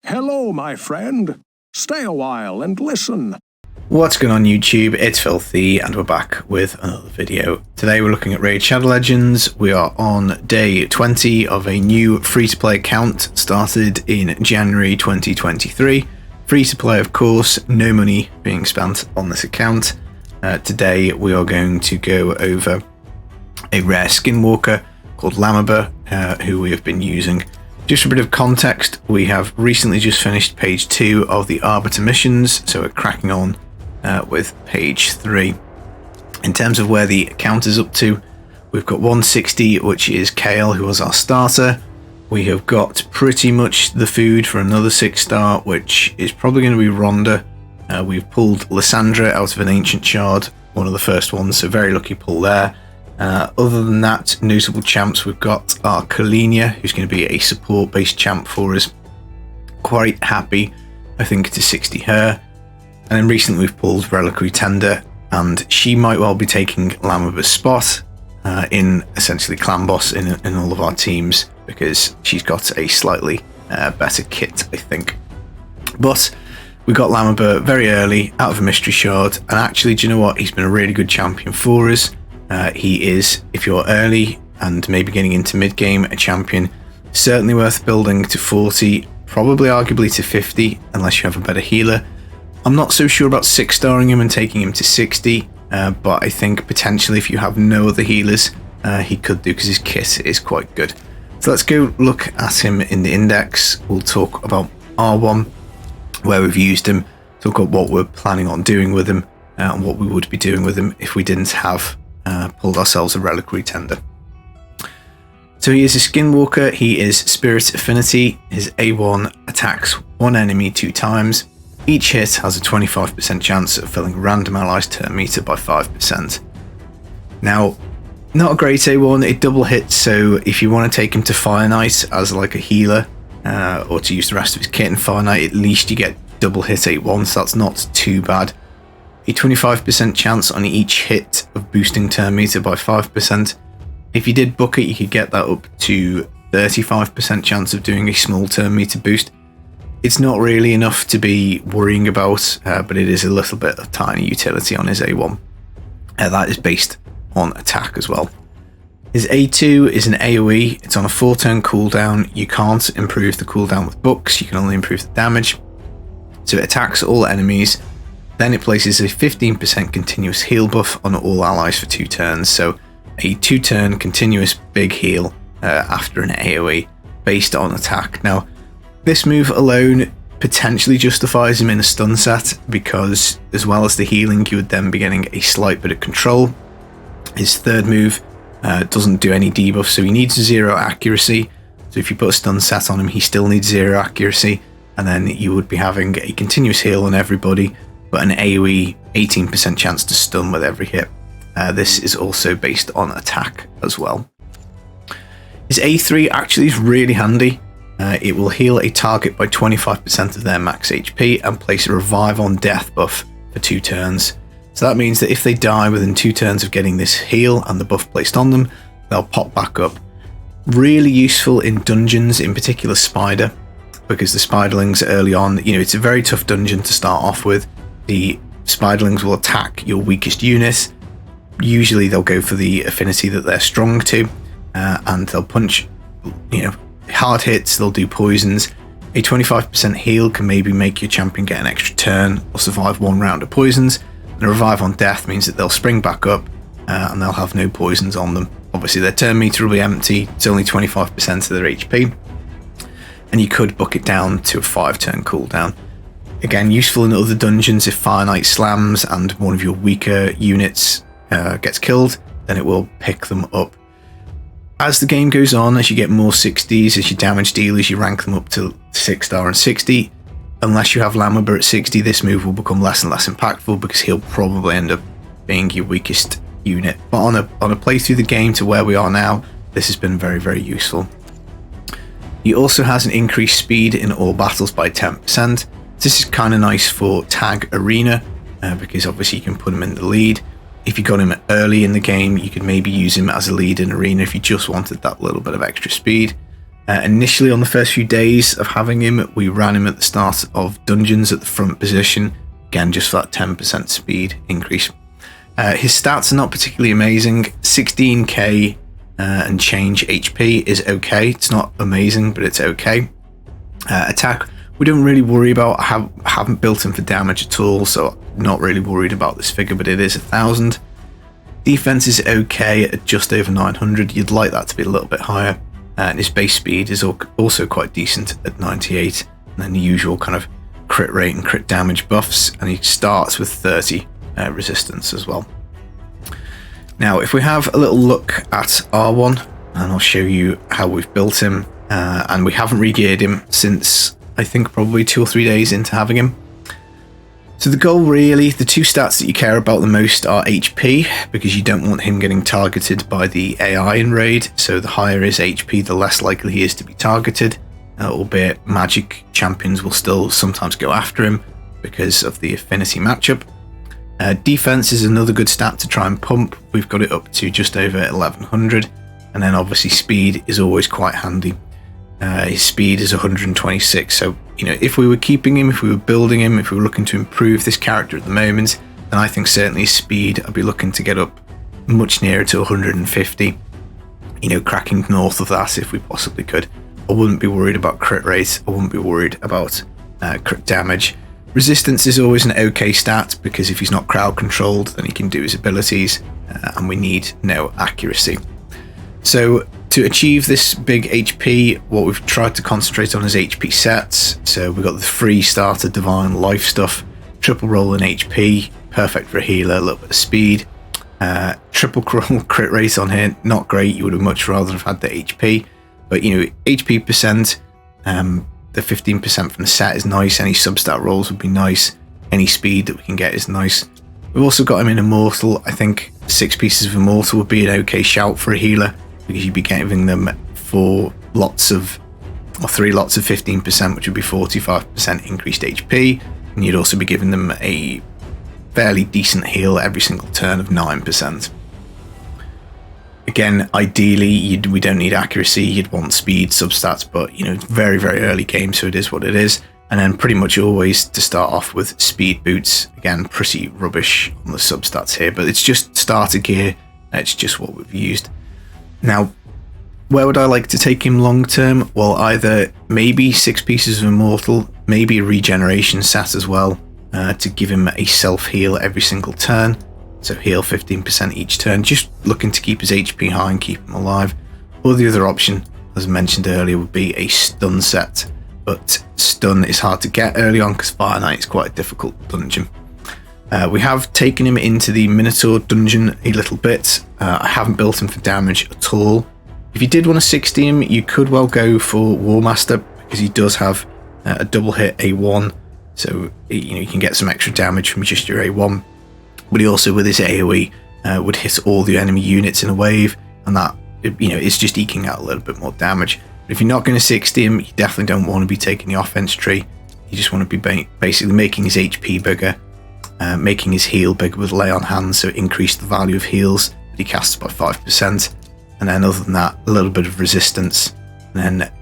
Hello, my friend. Stay a while and listen. What's going on YouTube? It's Filthy and we're back with another video. Today we're looking at Raid Shadow Legends. We are on day 20 of a new free-to-play account started in January 2023. Free-to-play, of course, no money being spent on this account. Today we are going to go over a rare Skinwalker called Lamiber, who we have been using. Just for a bit of context, we have recently just finished page 2 of the Arbiter missions, so we're cracking on with page 3. In terms of where the account is up to, we've got 160, which is Kale, who was our starter. We have got pretty much the food for another 6-star, which is probably going to be Rhonda. We've pulled Lysandra out of an Ancient Shard, one of the first ones, so very lucky pull there. Other than that, notable champs, we've got our Kalenia, who's going to be a support-based champ for us. Quite happy, I think, to 60 her. And then recently we've pulled Reliquary Tender, and she might well be taking Lamiber's spot in essentially Clan Boss in all of our teams, because she's got a slightly better kit, I think. But we got Lamiber very early out of a Mystery Shard, and actually, do you know what? He's been a really good champion for us. He is, if you're early and maybe getting into mid-game, a champion certainly worth building to 40, probably arguably to 50, unless you have a better healer. I'm not so sure about 6-starring him and taking him to 60, but I think potentially if you have no other healers, he could do, because his kit is quite good. So let's go look at him in the index. We'll talk about R1, where we've used him, talk about what we're planning on doing with him, and what we would be doing with him if we didn't have pulled ourselves a Reliquary Tender. So he is a Skinwalker, he is Spirit Affinity, his A1 attacks one enemy 2 times. Each hit has a 25% chance of filling random allies' turn meter by 5%. Now, not a great A1, it double hits, so if you want to take him to Fire Knight as like a healer, or to use the rest of his kit in Fire Knight, at least you get double hit A1, so that's not too bad. A 25% chance on each hit of boosting turn meter by 5%. If you did book it, you could get that up to 35% chance of doing a small turn meter boost. It's not really enough to be worrying about, but it is a little bit of tiny utility on his A1. That is based on attack as well. His A2 is an AoE, it's on a 4-turn cooldown. You can't improve the cooldown with books, you can only improve the damage. So it attacks all enemies. Then it places a 15% continuous heal buff on all allies for 2 turns, so a 2-turn continuous big heal after an AoE based on attack. Now, this move alone potentially justifies him in a stun set, because as well as the healing, you would then be getting a slight bit of control. His third move doesn't do any debuff, so he needs 0 accuracy. So if you put a stun set on him, he still needs 0 accuracy, and then you would be having a continuous heal on everybody, but an AoE 18% chance to stun with every hit. This is also based on attack as well. His A3 actually is really handy. It will heal a target by 25% of their max HP and place a revive on death buff for 2 turns. So that means that if they die within 2 turns of getting this heal and the buff placed on them, they'll pop back up. Really useful in dungeons, in particular Spider, because the Spiderlings early on, it's a very tough dungeon to start off with. The Spiderlings will attack your weakest unit. Usually they'll go for the affinity that they're strong to, and they'll punch, hard hits, they'll do poisons. A 25% heal can maybe make your champion get an extra turn or survive 1 round of poisons. And a revive on death means that they'll spring back up and they'll have no poisons on them. Obviously their turn meter will be empty, it's only 25% of their HP. And you could book it down to a 5-turn cooldown. Again, useful in other dungeons if Fire Knight slams and one of your weaker units gets killed, then it will pick them up. As the game goes on, as you get more 60s, as you damage dealers, you rank them up to 6-star and 60. Unless you have Lamiber at 60, this move will become less and less impactful, because he'll probably end up being your weakest unit. But on a play through the game to where we are now, this has been very, very useful. He also has an increased speed in all battles by 10%. This is kind of nice for Tag Arena, because obviously you can put him in the lead. If you got him early in the game, you could maybe use him as a lead in Arena if you just wanted that little bit of extra speed. Initially, on the first few days of having him, we ran him at the start of dungeons at the front position, again just for that 10% speed increase. His stats are not particularly amazing. 16k and change HP is okay. It's not amazing, but it's okay. Attack, we don't really worry about. I haven't built him for damage at all, so not really worried about this figure, but it is 1000. Defense is okay at just over 900. You'd like that to be a little bit higher. And his base speed is also quite decent at 98. And then the usual kind of crit rate and crit damage buffs. And he starts with 30 resistance as well. Now, if we have a little look at R1, and I'll show you how we've built him. And we haven't re-geared him since, I think, probably 2 or 3 days into having him. So the goal really, the two stats that you care about the most are HP, because you don't want him getting targeted by the AI in raid. So the higher his HP, the less likely he is to be targeted, albeit magic champions will still sometimes go after him because of the affinity matchup. Defense is another good stat to try and pump. We've got it up to just over 1100, and then obviously speed is always quite handy. His speed is 126, so if we were keeping him, if we were building him, if we were looking to improve this character at the moment, then I think certainly speed I'd be looking to get up much nearer to 150, cracking north of that if we possibly could. I wouldn't be worried about crit rate, I wouldn't be worried about crit damage. Resistance is always an okay stat, because if he's not crowd controlled, then he can do his abilities, and we need no accuracy. So to achieve this big HP, what we've tried to concentrate on is HP sets. So we've got the free starter divine life stuff, triple roll in HP, perfect for a healer, a little bit of speed. Triple crit rate on here, not great. You would have much rather have had the HP, but HP percent, the 15% from the set is nice. Any substat rolls would be nice. Any speed that we can get is nice. We've also got him in Immortal. I think 6 pieces of Immortal would be an okay shout for a healer, because you'd be giving them 3 lots of 15%, which would be 45% increased HP, and you'd also be giving them a fairly decent heal every single turn of 9%. Again, ideally, we don't need accuracy, you'd want speed substats, but it's very, very early game, so it is what it is. And then pretty much always to start off with speed boots. Again, pretty rubbish on the substats here, but it's just starter gear, it's just what we've used. Now, where would I like to take him long term? Well, either maybe 6 pieces of Immortal, maybe a regeneration set as well, to give him a self heal every single turn. So heal 15% each turn, just looking to keep his HP high and keep him alive. Or the other option, as I mentioned earlier, would be a stun set. But stun is hard to get early on because Fire Knight is quite a difficult dungeon. We have taken him into the Minotaur dungeon a little bit. I haven't built him for damage at all. If you did want to 60 him, you could well go for War Master, because he does have a double hit A1, so you can get some extra damage from just your A1. But he also, with his AoE, would hit all the enemy units in a wave, and that it's just eking out a little bit more damage. But if you're not going to 60 him, you definitely don't want to be taking the offense tree. You just want to be basically making his HP bigger, making his heal bigger with lay on hands, so increase the value of heals that he casts by 5%. And then other than that, a little bit of resistance. And then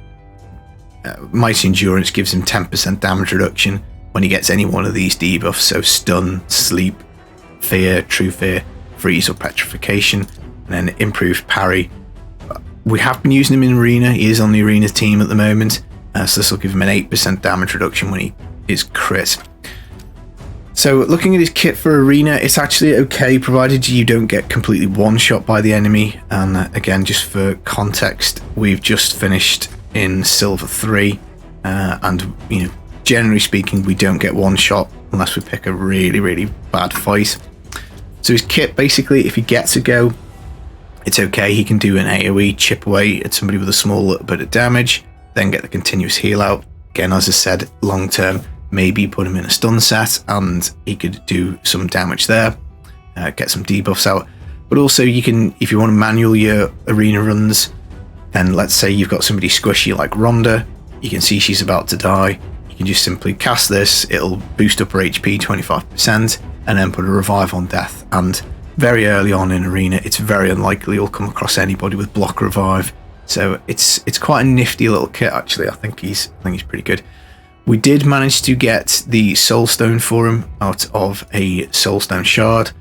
Mighty Endurance gives him 10% damage reduction when he gets any one of these debuffs, so stun, sleep, fear, true fear, freeze or petrification, and then improved parry. We have been using him in arena. He is on the arena team at the moment, so this will give him an 8% damage reduction when he is crit. So looking at his kit for arena, it's actually okay, provided you don't get completely one-shot by the enemy. And again, just for context, we've just finished in Silver 3, and generally speaking, we don't get one-shot unless we pick a really, really bad fight. So his kit, basically, if he gets a go, it's okay. He can do an AoE, chip away at somebody with a small little bit of damage, then get the continuous heal out. Again, as I said, long term, maybe put him in a stun set and he could do some damage there, get some debuffs out. But also you can, if you want to manual your arena runs, then let's say you've got somebody squishy like Rhonda, you can see she's about to die, you can just simply cast this, it'll boost up her HP 25%, and then put a revive on death. And very early on in arena, it's very unlikely you'll come across anybody with block revive, So it's quite a nifty little kit, actually. I think he's pretty good. We did manage to get the Soul Stone for him out of a Soul Stone shard,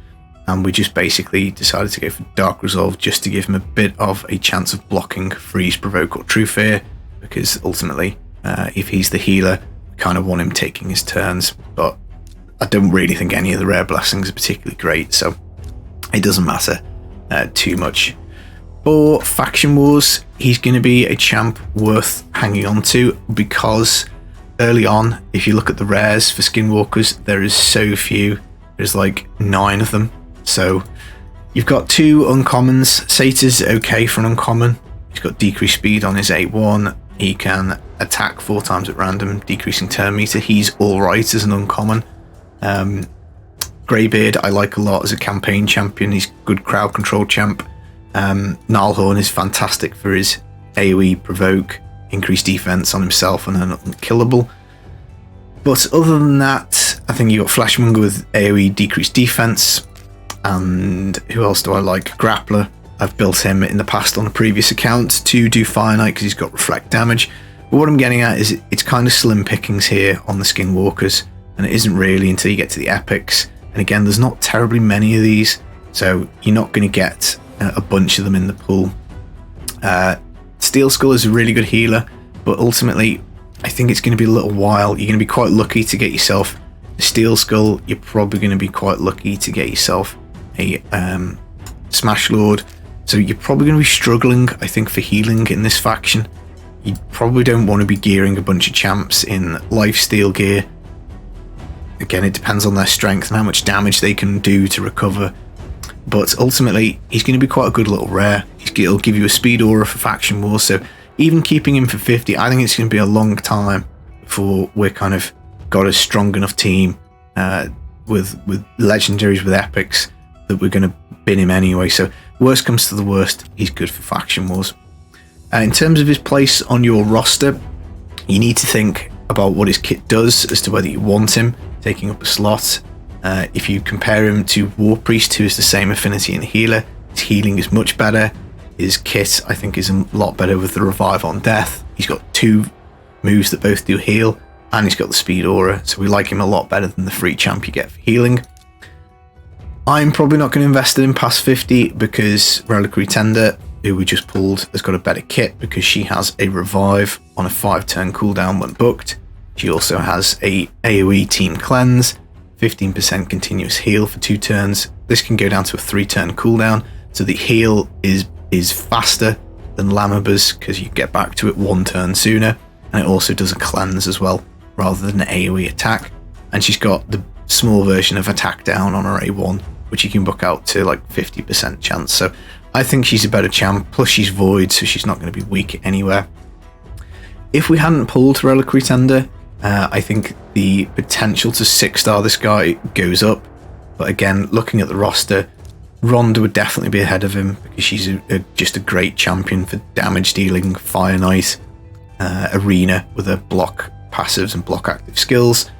and we just basically decided to go for Dark Resolve just to give him a bit of a chance of blocking Freeze, Provoke, or True Fear, because ultimately, if he's the healer, we kind of want him taking his turns. But I don't really think any of the rare blessings are particularly great, so it doesn't matter too much. For Faction Wars, he's going to be a champ worth hanging on to, because early on, if you look at the rares for Skinwalkers, there is so few. There's like 9 of them. So you've got 2 uncommons. Satyrs okay for an uncommon. He's got decreased speed on his 8-1. He can attack 4 times at random, decreasing turn meter. He's alright as an uncommon. Greybeard I like a lot as a campaign champion. He's good crowd control champ. Gnarlhorn is fantastic for his AoE provoke, increased defense on himself, and an unkillable. But other than that, I think you got Flashmonger with AoE decreased defense. And who else do I like? Grappler. I've built him in the past on a previous account to do Fire Knight because he's got reflect damage. But what I'm getting at is it's kind of slim pickings here on the Skinwalkers, and it isn't really until you get to the epics. And again, there's not terribly many of these, so you're not going to get a bunch of them in the pool. Steel Skull is a really good healer, but ultimately I think it's going to be a little while. You're going to be quite lucky to get yourself a Steel Skull. You're probably going to be quite lucky to get yourself a Smash Lord. So you're probably going to be struggling, I think, for healing in this faction. You probably don't want to be gearing a bunch of champs in lifesteal gear. Again, it depends on their strength and how much damage they can do to recover. But ultimately, he's going to be quite a good little rare. He'll give you a speed aura for Faction War, so even keeping him for 50, I think it's going to be a long time before we're kind of got a strong enough team with legendaries, with epics, that we're going to bin him anyway. So worst comes to the worst, he's good for Faction Wars. In terms of his place on your roster, you need to think about what his kit does as to whether you want him taking up a slot. If you compare him to War Priest, who is the same affinity and healer, his healing is much better. His kit, I think, is a lot better with the Revive on Death. He's got 2 moves that both do heal, and he's got the Speed Aura, so we like him a lot better than the free champ you get for healing. I'm probably not going to invest in him past 50 because Reliquary Tender, who we just pulled, has got a better kit because she has a Revive on a 5-turn cooldown when booked. She also has a AoE Team Cleanse, 15% continuous heal for 2 turns. This can go down to a 3-turn cooldown, so the heal is faster than Lamiber's because you get back to it 1 turn sooner, and it also does a cleanse as well rather than an AoE attack. And she's got the small version of attack down on her A1, which you can book out to like 50% chance. So I think she's a better champ, plus she's void, so she's not going to be weak anywhere. If we hadn't pulled Reliquary Tender, I think the potential to 6-star this guy goes up. But again, looking at the roster, Rhonda would definitely be ahead of him because she's just a great champion for damage dealing, Fire Knight, Arena with her block passives and block active skills.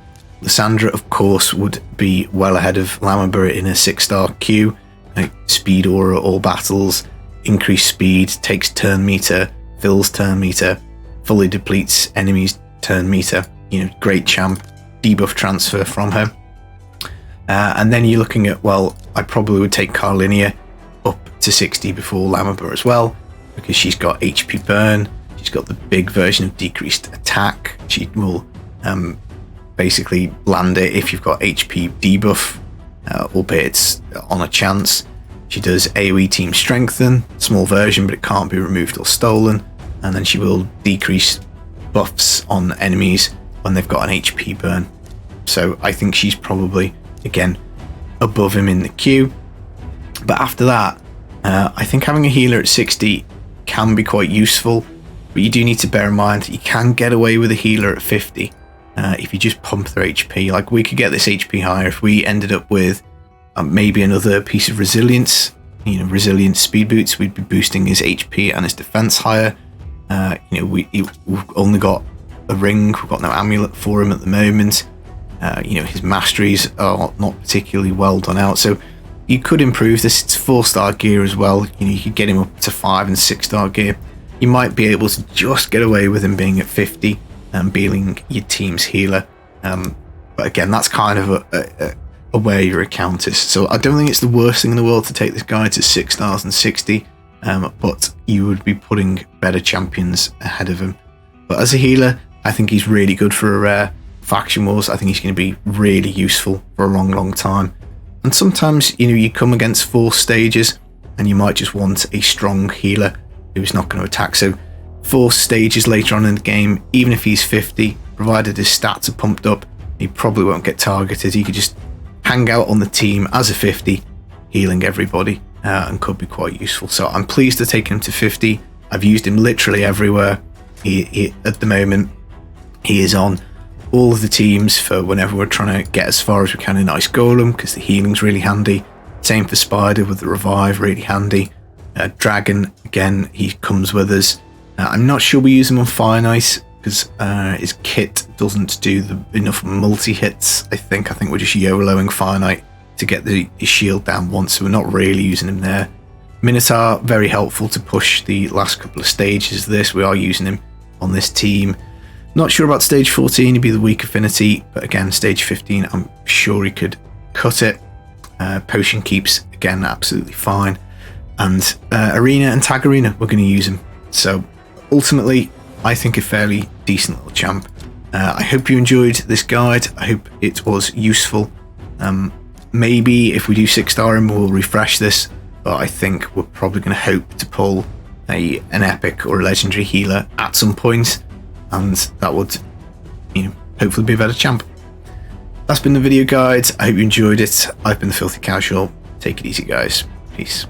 Lysandra, of course, would be well ahead of Lamiber in a 6-star queue. Like Speed Aura, all battles, increased speed, takes turn meter, fills turn meter, fully depletes enemies' turn meter. You know, great champ, debuff transfer from her. And then you're looking at, well, I probably would take Carlinia up to 60 before Lamiber as well, because she's got HP burn, she's got the big version of decreased attack, she will basically land it if you've got HP debuff, albeit it's on a chance. She does AoE Team Strengthen, small version, but it can't be removed or stolen, and then she will decrease buffs on enemies when they've got an HP burn. So I think she's probably, again, above him in the queue. But after that, I think having a healer at 60 can be quite useful, but you do need to bear in mind you can get away with a healer at 50 if you just pump their HP. Like, we could get this HP higher if we ended up with maybe another piece of resilience, you know, resilient speed boots. We'd be boosting his HP and his defense higher. You know, we've only got a ring, we've got no amulet for him at the moment. You know, his masteries are not particularly well done out, so you could improve this. It's 4-star gear as well. You know, you could get him up to 5 and 6-star gear. you might be able to just get away with him being at 50 and being your team's healer. But again, that's kind of a where your account is. So I don't think it's the worst thing in the world to take this guy to 6 stars and 60, but you would be putting better champions ahead of him. But as a healer, I think he's really good for a rare. Faction Wars, I think he's going to be really useful for a long time. And sometimes, you come against 4 stages and you might just want a strong healer who's not going to attack. So 4 stages later on in the game, even if he's 50, provided his stats are pumped up, he probably won't get targeted. He could just hang out on the team as a 50, healing everybody, and could be quite useful. So I'm pleased to take him to 50. I've used him literally everywhere. He at the moment, he is on all of the teams for whenever we're trying to get as far as we can in Ice Golem, because the healing's really handy. Same for Spider with the revive, really handy. Dragon, again, he comes with us. I'm not sure we use him on Fire Knight because his kit doesn't do enough multi-hits, I think. I think we're just YOLOing Fire Knight to get his shield down once, so we're not really using him there. Minotaur, very helpful to push the last couple of stages of this. We are using him on this team. Not sure about stage 14, he'd be the weak affinity, but again, stage 15, I'm sure he could cut it. Potion keeps, again, absolutely fine. And Arena and Tag Arena, we're going to use him. So ultimately, I think a fairly decent little champ. I hope you enjoyed this guide. I hope it was useful. Maybe if we do 6-star him, we'll refresh this, but I think we're probably going to hope to pull an epic or a legendary healer at some point. And that would, hopefully be a better champ. That's been the video guide. I hope you enjoyed it. I've been the Filthy Casual. Take it easy, guys. Peace.